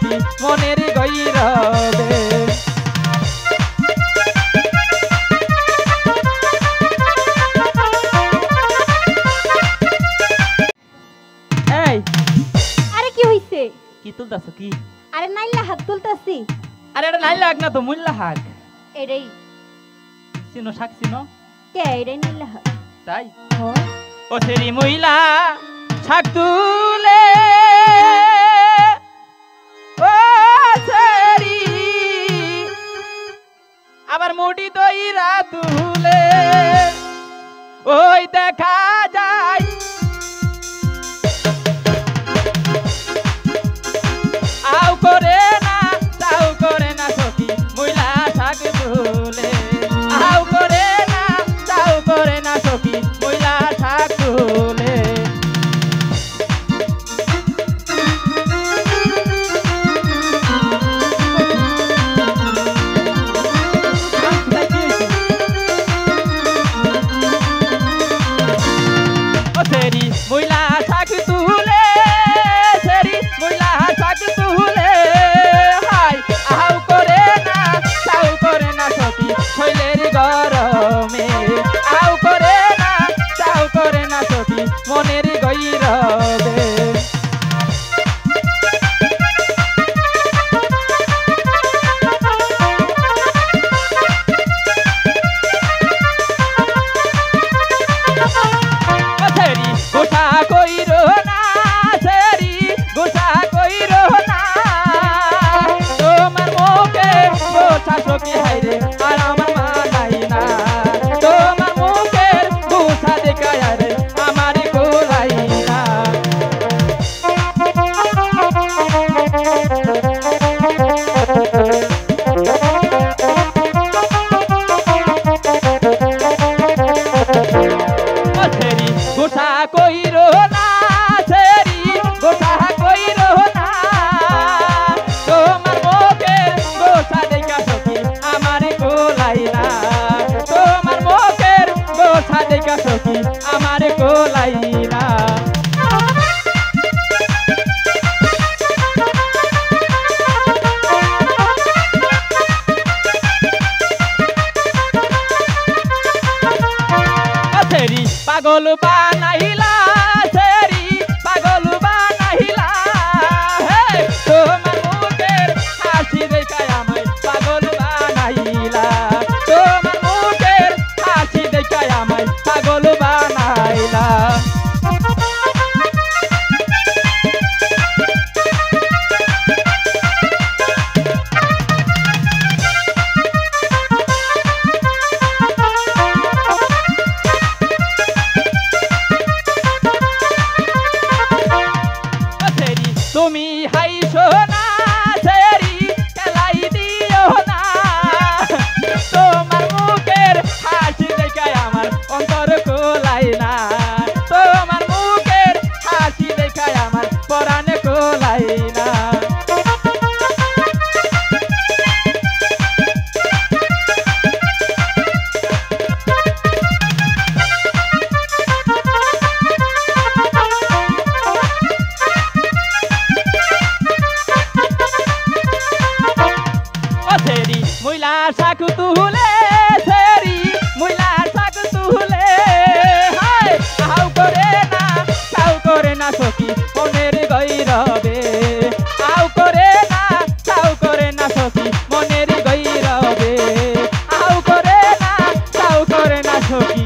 সখী মনের গইরবে। এই আরে কি হইছে? কি তুলতাছ কি? আরে নাইলা হাত তুলতাছি। আরে এটা নাইলা হাক না তো মুল্লা হাক। এটাই চিনো শাক চিনো? কে এটাই নাইলা হাত? তাই ও ও সেরি মহিলা শাক তুলে ও সেরি আবার মুড়ি দইরা তুলে ওই দেখা যায় আও করে না তাও করে না সখী মহিলা শাক তুলে আও করে না তাও করে না সখী মহিলা শাক তুলে। মহিলা শাক তুলে সেরি মহিলা শাক তুলে হাই আও করে না তাও করে না সখী শৈলের গরমে আও করে না তাও করে না সখী মনের গইরবে। গোসা কইরো না সেরি গোসা কইরো না তোমার মুখে গোসা সখী হাইরে আর আমার মানাই না তোমার মুখের গোসা দেখায় রে আমার কোলাই না। গোসা কইরো না সেরি গোসা কইরো না তোমার মুখের গোসা দেখা সখী আমার কোলাই না তোমার মুখের গোসা দেখা সখী আমার কোলাই না। সেরি পাগল বানাইলা সেরি পাগল বানাইলা হে তোমার মুখের হাসি দেখায় আমায় পাগল বানাইলা তোমার মুখের হাসি দেখায় আমায় পাগল বানাইলা। তুমি হাইছো না সেরি খেলাই দিও না তোমার মুখের হাসি দেখায় আমার অন্তর কোলাই না তোমার মুখের হাসি দেখায় আমার পরাণ কোলাই না। মহিলা শাক তুলে সেরি মহিলা শাক তুলে হাই আও করে না তাও করে না সখী মনের গইরবে আও করে না তাও করে না সখী মনের গইরবে আও করে না তাও করে না সখী